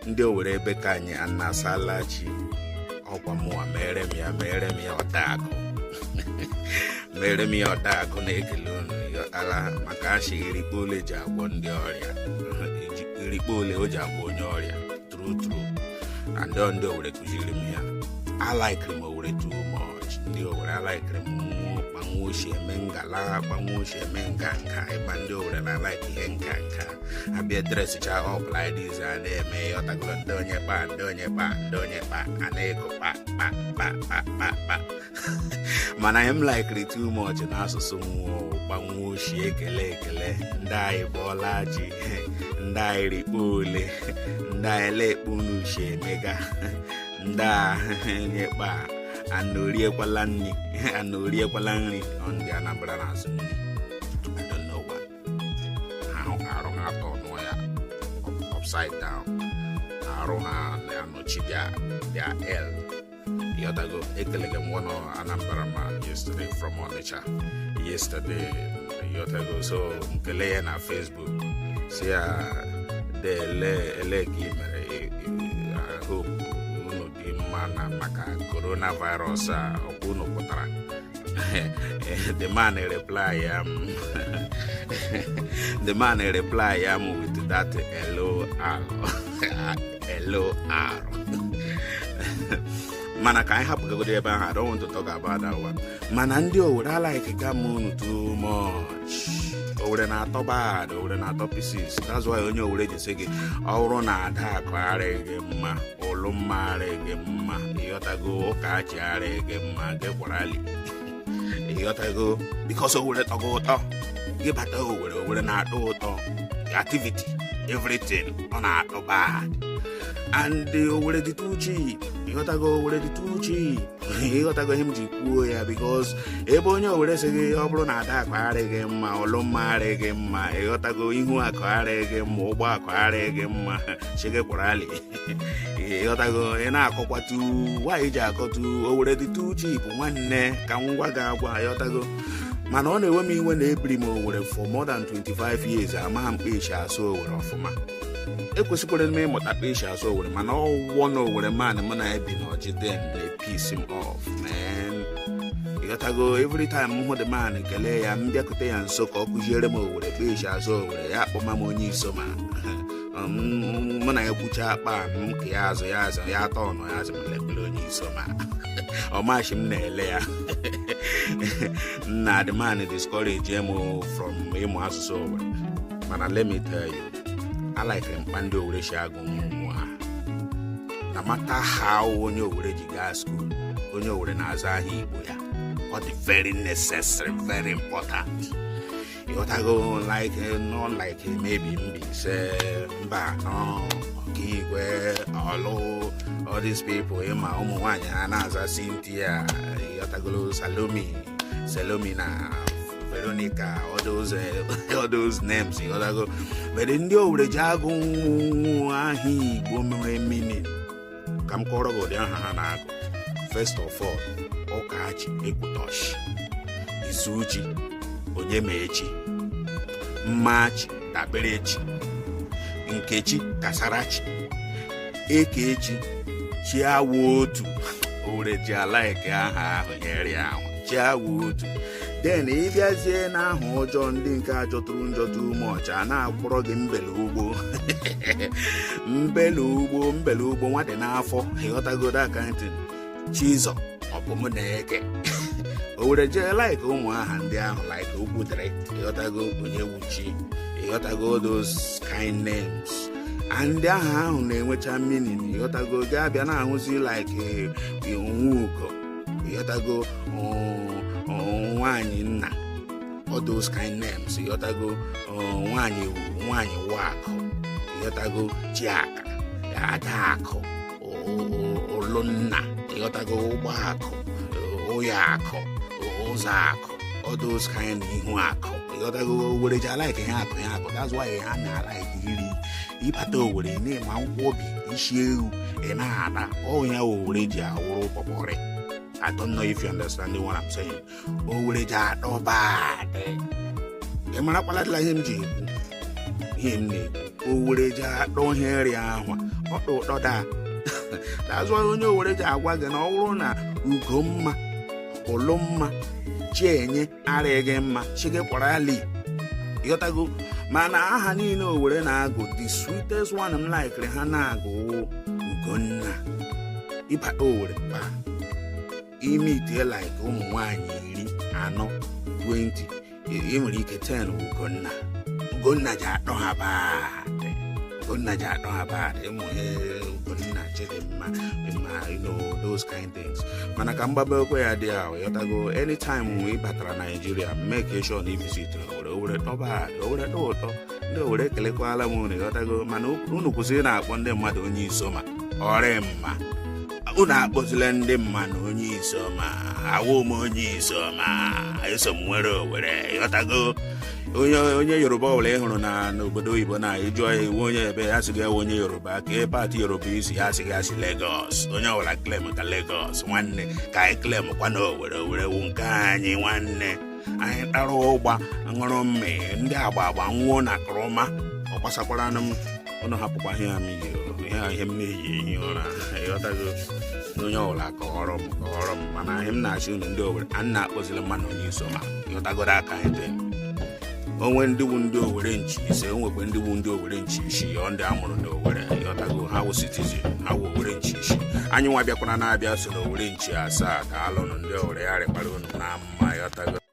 ndị Owerri ebe ka anyị anasalachi ọkwa mụwa mere m ya ọdaakụ mere m ya ọdaakụ na-ekele unu ala maka asị irikpo ole ji agwọ ndị ọrịa irikpo ole o ji agwọ onye ọrịa true na ndị Owerri kụziri m ya alaikiri m Owerri too much ndị Owerri alaikiri m kpanwe ochie eme ngala kpanwe ochie eme nka ịgba ndị Owerri na alaik ihe nka abịa dresicha up like this a na-eme ya ọtagoro ndị onye kpa a na-ego kpa mana m laikiri too much n'asụsụ gbanwe ochie ekele ndị anyị bọọla ji ndị anyị rikpo ole ndị anyị lekpo n'uche emega ndị nyekpa anoriekwa nri ndị Anambra na-asụ nri I don't know what arụ ha atọ nụọ ya upside down arụ ha na-anọchi their L yotago ekelege m one Anambra man yesterday from Onitsha yotago so nkele ya na Facebook si ya ele ka i mere I hope unu dị mma na maka coronavirus a ọkwa unu pụtara the man reply with that LOR mana ka anyị hapụgagodi ebe ahụ I don't want to talk about that one mana ndị Owerri alaike gam unu too much Owerri na-atọ bad Owerri na-atọ pieces that's why onye Owerri ji sị gị ọ bụrụ na Adaakụ arịghị mma Ụlụmma arịghị mma ịghọtago Ụkachi arịghị mma gị gwarali ịghọtago because Owerri tọgo ụtọ gị bata Owerri na-atọ ụtọ activity everything ọ na-atọ bad and Owerri dị too cheap ịghọtago Owerri dị too cheap ịghọtago ihe m ji kwuo ya because ebe onye Owerri sị gị ọ bụrụ na Adaakụ arịghị mma Ụlụmma arịghị mma ịghọtago Ihuaku arịghị mma Ụgbọakụ arịghị mma chigekwarali ịghọtago ị na-akọkwatu nwaanyị ji akọtu Owerri dị too cheap nwanne ka m gwa gị agwa ịghọtago mana ọ na-enwe m iwe na ebiri m Owerri for more than 25 years amaghị m kpechi asụ Owerri ọfụma ekwesịkwara m ịmụta kpechi asụ Owerri mana ọwụwọ na Owerri man mụ na ebi na ọjị then they piss him off man ịghọtago every time m hụ the man kelee ya m bịakute ya nso ka ọ kụziere m Owerri kpechi asụ Owerri ya akpọma m onye iso ma mụ na ya kwucha akpa m ka ya azụ ya atọ ọnụ ya azụ m lepere onye iso ma ọmachi m na-ele ya na the man discourage m from ịmụ asụsụ Owerri mana let me tell you I like mkpa ndị Owerri si agụ mmụọ ha no matter how onye Owerri ji gaa school onye Owerri na-aza aha Igbo ya ọ dị very necessary very important ịghọtago like not like maybe Mbaise mba no Ọkaigwe Ọlụ all these people ịma ụmụ nwaanyị ha na-aza Cynthia ịghọtagolo Salome na Veronica all those names ịghọtago but ndị Owerri ji agụ aha Igbo mere meaning ka m kọrọ gị ụdị aha ha na-agụ first of all Ụkachi Ekwutoshi Izuchi Onyemaechi Mmachi Daberechi Nkechi Kasarachi Ekechi Chiawotu Owerri ji alaike aha ahụ nyere ya ahụ Chiawotu then ịbịazie n'aha ọjọọ ndị nke a jọtụrụ njọ too much a na-akpọrọ gị mbele ugbo nwa dị n'afọ ịghọtagodo akantị Chizọ ọ bụ m na-eke Owerri ji like ụmụ aha ndị ahụ like Okwudịrị ịghọtago Onyewuchi ịghọtago those kind names ndị aha ahụ na-enwecha meaning ịghọtago gị abịa na-ahụzi like Onwuko ịghọtago nwaanyị nna all those kind names ịghọtago nwaanyị Wakụ ịghọtago Chiaka Adaakụ Ụlụnna ịghọtago Ụgbọakụ Ụyọakụ Ụzọakụ all those kind Ihuaku ịghọtago Owerri ji alaike ha akụ that's why ha na-alaike iri ịbata Owerri na-ema nkwobi isi ewu ị na-ada ọnya Owerri ji awụrụ pọpọrị I don't know if you understand what I'm saying. Owerri ji atọ bad ị mara kpalatala ihe m ji ekwu ihe m na-ekwu Owerri ji atọ ihe nri ahụ ọdụ ụtọ daa azụ onye Owere ji agwa gị na ọ bụrụ na Ugomma Ụlụmma Chienye arịghị mma chi gị kpọrọ ya li ịghọtago mana aha niile Owere na-agụ the sweetest one m likere ha na-agụ Ugonna ịbata Owere kpa ime itie like ụmụ nwaanyị 40 ị nwere ike 10 Ugonna ji atọ ha baadị ịmụ Ugonna Chidimma those kind things mana ka mgbabekwe ya dị ahụ ịghọtago anytime ị batara Nigeria make sure na visit Owere tọba Owere dị ụtọ ndị Owere ekelekwala m unu ịghọtago mana unu kwụsịrị na-akpọ ndị mmadụ onye Isoma Ọrịmma unu akpọzila ndị mma na onye Isoma awụ m onye Isoma eso m nwere Owere ịghọtago onye Yoruba ọbụla ị hụrụ n'obodo oyibo na ịjụọ ya iwu onye ebe ya sị gị onye Yoruba ka pati Yoruba isi ya sị gị asị Lagos onye ọbụla klem ka Lagos nwanne ka anyị klem kwa na Owere wu nke anyị nwanne anyị tara ụgba ṅụrụ mmiri ndị agba nwụọ na akụrụma ọ gbasakwara m ụnụ hapụkwa ihe m na-eyi ehi ụra ịghọtago onye ọbụla kọghọrọ m mana ihe m na-achị unu ndị Owere a na-akpọzila mmadụ onye Isoma ịghọtagodo aka anyị dị onwe ndị bụ ndị Owere nchi ise onwekwe ndị bụ ndị Owere nchi isii ọ ndị amụrụ na Owere ịghọtago ha wụ citizen ha wụ Owere nchi isii anyị nwa bịakwara na-abịa so na Owere nchi 7 ka alụnụ ndị Owere ya rịkpara unu na mma ịghọtago